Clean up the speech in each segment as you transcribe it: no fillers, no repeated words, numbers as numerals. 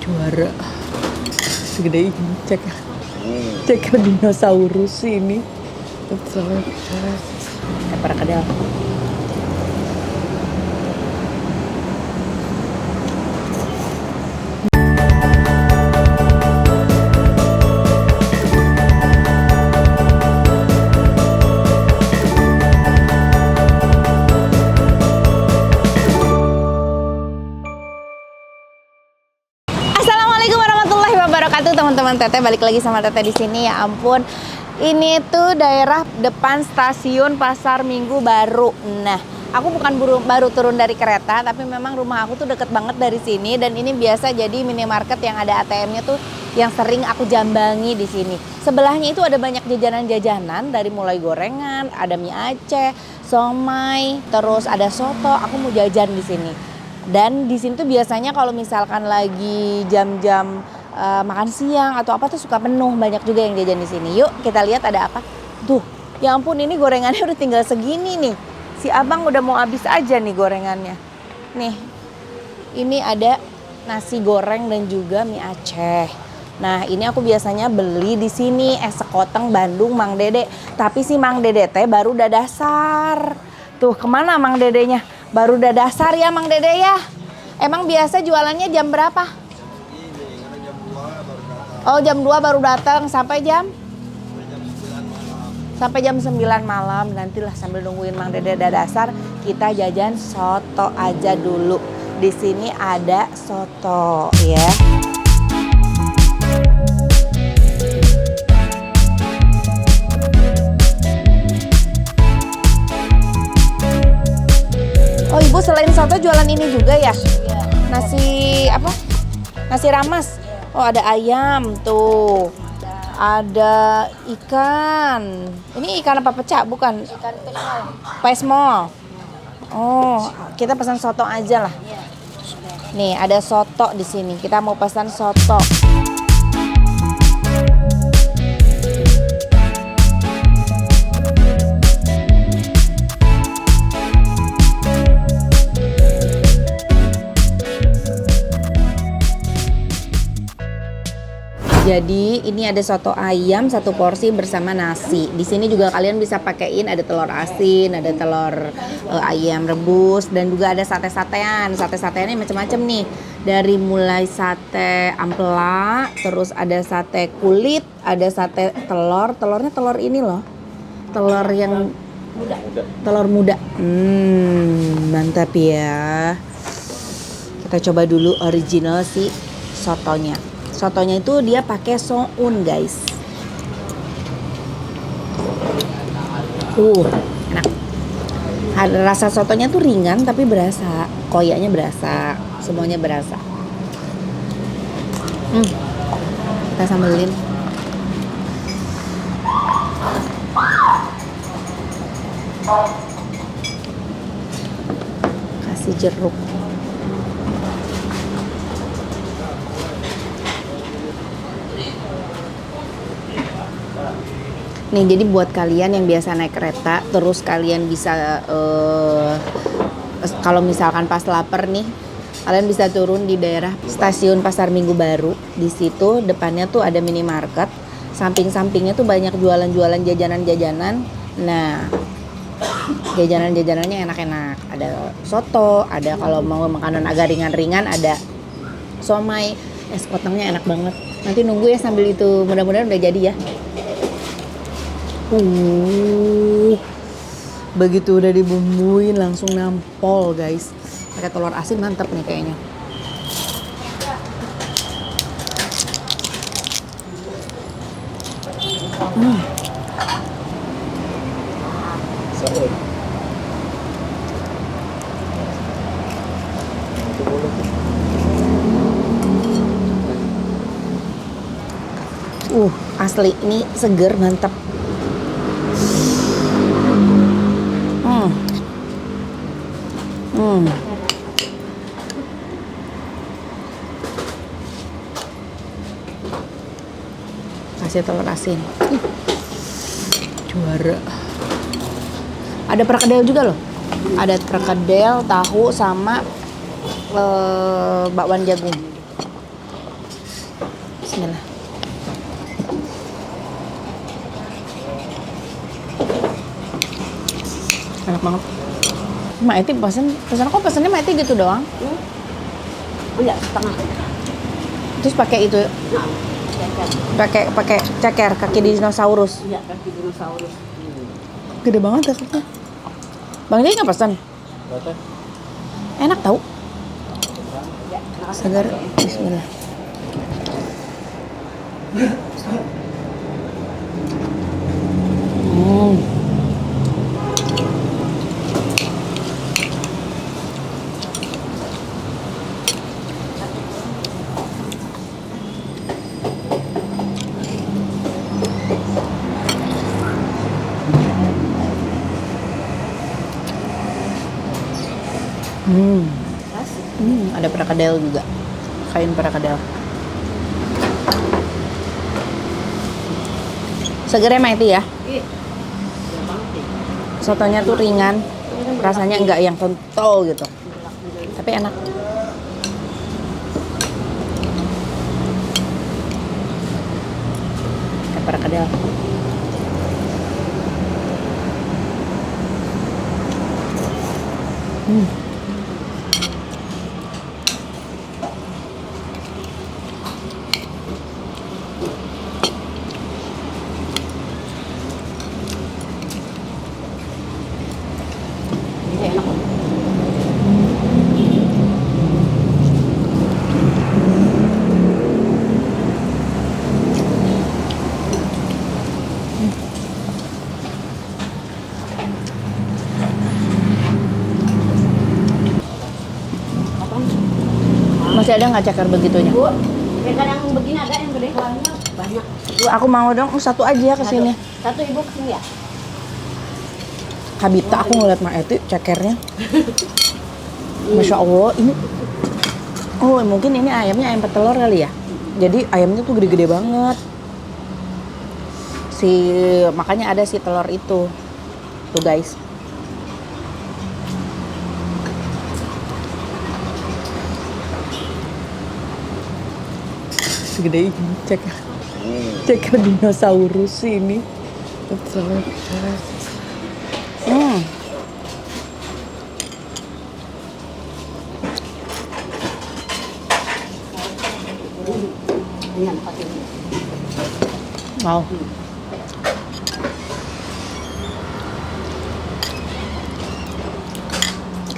Juara. Segede ini. Cek ke dinosaurus ini. Para kadal. Assalamualaikum warahmatullahi wabarakatuh, teman-teman. Teteh balik lagi sama Teteh di sini. Ya ampun, ini tuh daerah depan stasiun Pasar Minggu Baru. Nah, aku bukan baru turun dari kereta, tapi memang rumah aku tuh deket banget dari sini. Dan ini biasa jadi minimarket yang ada ATM-nya tuh yang sering aku jambangi di sini. Sebelahnya itu ada banyak jajanan-jajanan, dari mulai gorengan, ada mie Aceh, somai, terus ada soto. Aku mau jajan di sini. Dan di sini tuh biasanya kalau misalkan lagi jam-jam makan siang atau apa tuh suka penuh, banyak juga yang jajan di sini. Yuk kita lihat ada apa. Tuh, ya ampun, ini gorengannya udah tinggal segini nih. Si abang udah mau habis aja nih gorengannya. Nih, ini ada nasi goreng dan juga mie Aceh. Nah, ini aku biasanya beli di sini es sekoteng Bandung Mang Dede. Tapi si Mang Dede teh baru udah dasar. Tuh, kemana Mang Dedenya? Baru udah dasar ya Mang Dede ya. Emang biasa jualannya jam berapa? Oh, jam 2 baru datang. Sampai jam? Sampai jam 9 malam. Nantilah sambil nungguin Mang Dede udah dasar, kita jajan soto aja dulu. Di sini ada soto ya. Oh, Ibu selain soto jualan ini juga ya? Iya. Nasi apa? Nasi ramas. Oh, ada ayam tuh. Ada ikan. Ini ikan apa pecah? Bukan. Ikan pesmol. Pesmol. Oh, kita pesan soto aja lah. Nih, ada soto di sini. Kita mau pesan soto. Jadi ini ada soto ayam 1 porsi bersama nasi. Di sini juga kalian bisa pakaiin ada telur asin, ada telur ayam rebus, dan juga ada sate-satean. Sate-sateannya macam-macam nih. Dari mulai sate ampela, terus ada sate kulit, ada sate telur. Telurnya telur ini loh. Telur yang muda. Telur muda. Mantap ya. Kita coba dulu original si sotonya. Sotonya itu dia pakai soun, guys. Enak. Rasa sotonya tuh ringan tapi berasa. Koyaknya berasa. Semuanya berasa. Kita sambelin. Kasih jeruk. Nih, jadi buat kalian yang biasa naik kereta, terus kalian bisa kalau misalkan pas lapar nih, kalian bisa turun di daerah stasiun Pasar Minggu Baru. Di situ depannya tuh ada minimarket, samping-sampingnya tuh banyak jualan-jualan jajanan-jajanan. Nah, jajanan-jajanannya enak-enak. Ada soto, ada kalau mau makanan agak ringan-ringan ada somai, es potongnya enak banget. Nanti nunggu ya sambil itu, mudah-mudahan udah jadi ya. Begitu udah dibumbuin langsung nampol, guys. Pakai telur asin mantep nih kayaknya. Asli ini seger, mantep. Kasih telur asin. Juara. Ada perkedel juga loh. Ada perkedel, tahu sama bakwan jagung. Bismillah. Enak banget. Mak Eti pesan aku pesannya Mak Eti gitu doang. Enggak, setengah. Terus pakai itu, Nah, pakai ceker kaki dinosaurus. iya kaki dinosaurus. Gede banget ya kakaknya. Bang Jai nggak pesan? Enak tau. Segar. Bismillah. Ada perkedel juga. Kain perkedel. Segernya Mak Eti ya. Sotonya tuh ringan. Rasanya enggak yang kental gitu. Tapi enak. Kayak perkedel. Ini enak. Masih ada nggak ceker begitunya? Bu, yang kadang begini ada yang gede. Banyak. Bu, aku mau dong satu aja ke sini. Satu ibu kesini ya? Habita aku ngeliat Mak Eti cekernya. Masya Allah, ini oh mungkin ini ayamnya ayam petelur kali ya. Jadi ayamnya tuh gede-gede banget. Makanya ada si telur itu. Tuh guys. Segede ini ceker dinosaurus ini. Ini yang pakai ini. Wow.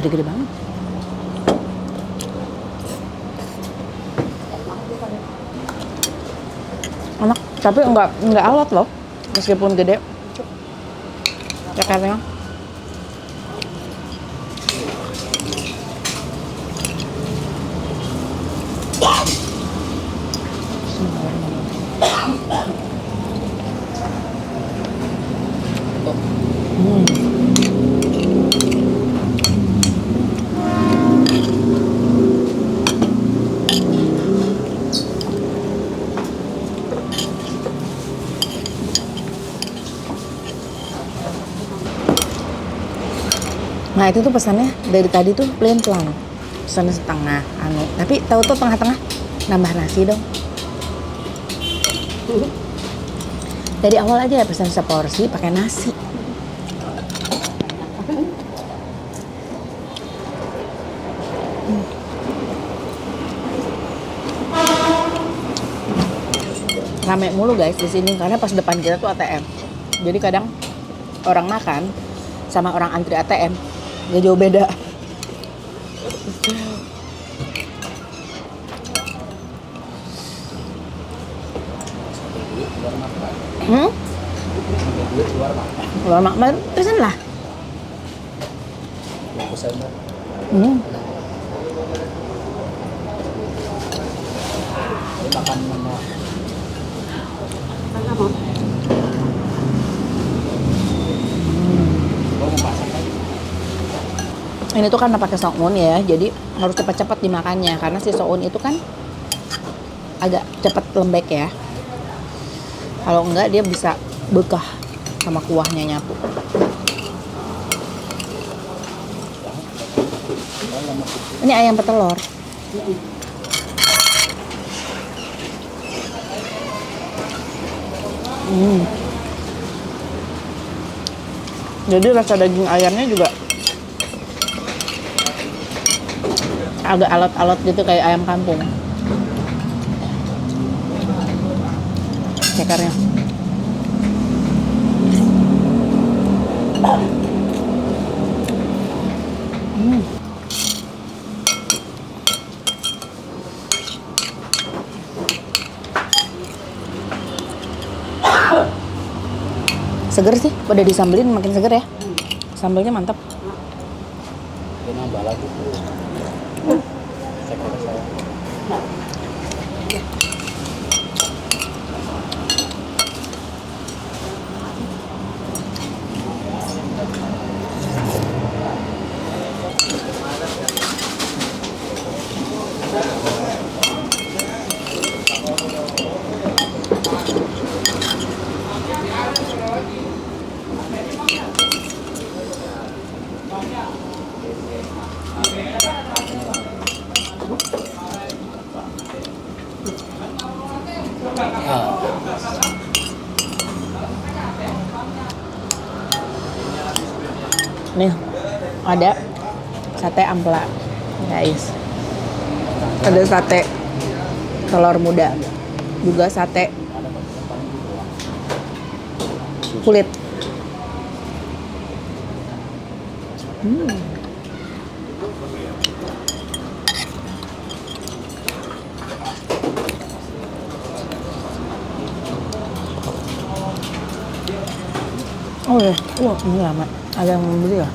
Gede-gede banget. Enak, tapi enggak alot loh. Meskipun gede. Cekernya. Nah itu tuh pesannya dari tadi tuh plain plan, pesannya setengah tapi tahu tuh tengah-tengah nambah nasi dong. Dari awal aja ya pesan seporsi pakai nasi. Rame mulu guys di sini karena pas depan kita tuh ATM. Jadi kadang orang makan sama orang antri ATM gak jauh beda. Luar makan pesen lah. Ini tuh karena pakai soun ya, jadi harus cepat-cepat dimakannya karena si soun itu kan agak cepat lembek ya. Kalau enggak dia bisa bekah sama kuahnya nyatu. Ini ayam petelur. Jadi rasa daging ayamnya juga agak alot-alot gitu kayak ayam kampung. Cekarnya. Seger sih, udah disambelin makin seger ya. Sambelnya mantap. Dia nambah lagi tuh. Saya kira saya. Nih, ada sate ampela, guys. Ada sate telur muda, juga sate kulit. Oh ya, wah ini lama. Ada yang membeli ya?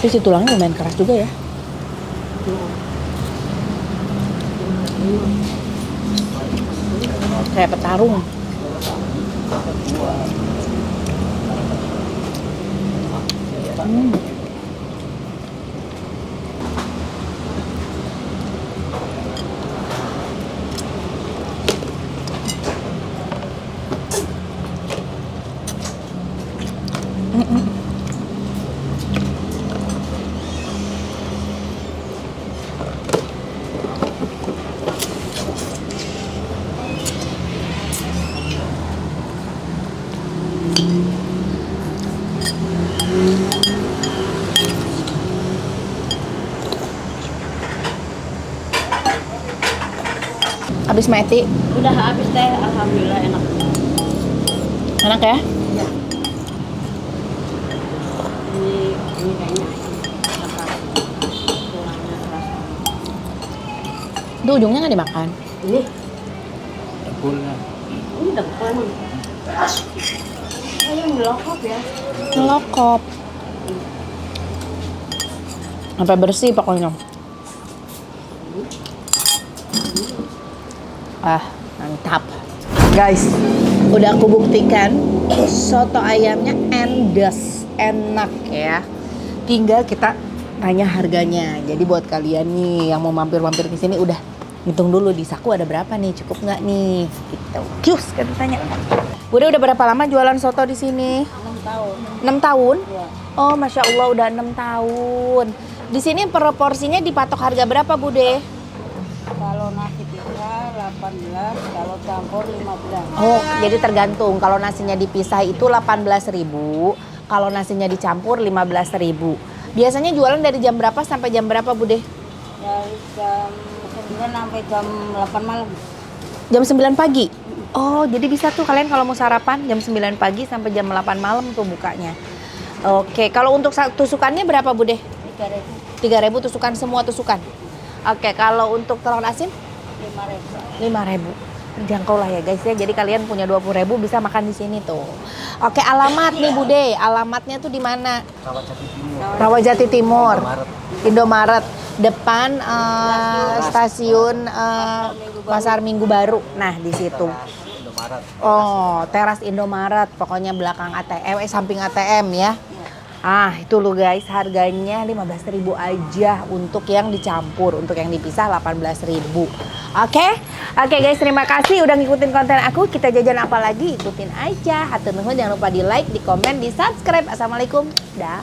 Tapi si tulangnya lumayan keras juga ya. Kayak petarung. Habis Meti, Udah habis teh, alhamdulillah enak. enak ya? Ya. Ini kayaknya apa? Tulangnya terasa. Itu ujungnya nggak dimakan. Ini Dengkulnya. ini dengkul emang. Oh, yang melokot ya. Ngelokop. Sampai bersih pokoknya. Ah, mantap. Guys, udah aku buktikan soto ayamnya endes, enak ya. Tinggal kita tanya harganya. Jadi buat kalian nih yang mau mampir-mampir ke sini udah hitung dulu di saku ada berapa nih, cukup nggak nih? Gitu. Cus, kan tanya. Bude udah berapa lama jualan soto di sini? 6 tahun. 6 tahun? Ya. Oh, Masya Allah udah 6 tahun. Di sini per porsinya dipatok harga berapa, Bude? Kalau nasi pisah 18, kalau campur 15. Oh, jadi tergantung. Kalau nasinya dipisah itu 18.000, kalau nasinya dicampur 15.000. Biasanya jualan dari jam berapa sampai jam berapa, Bude? Dari jam 9 sampai jam 8 malam. Jam 9 pagi? Oh, jadi bisa tuh kalian kalau mau sarapan jam 9 pagi sampai jam 8 malam tuh bukanya. Oke, kalau untuk tusukannya berapa, Bude? 3.000. 3.000 tusukan, semua tusukan. Oke, kalau untuk telur asin 5.000. 5.000. Terjangkau lah ya guys ya. Jadi kalian punya 20.000 bisa makan di sini tuh. Oke, alamat nih Bude. Alamatnya tuh di mana? Rawajati Timur. Rawajati Timur. Indomaret. Indomaret. Depan stasiun Pasar Minggu Baru. Nah, di situ. Indomaret. Oh, teras Indomaret. Pokoknya belakang ATM, samping ATM ya. Ah, itu loh guys, harganya 15.000 aja untuk yang dicampur, untuk yang dipisah 18.000. Oke? Oke guys, terima kasih udah ngikutin konten aku. Kita jajan apa lagi? Ikutin aja. Hatur nuhun, jangan lupa di like, di komen, di subscribe. Assalamualaikum. Dah.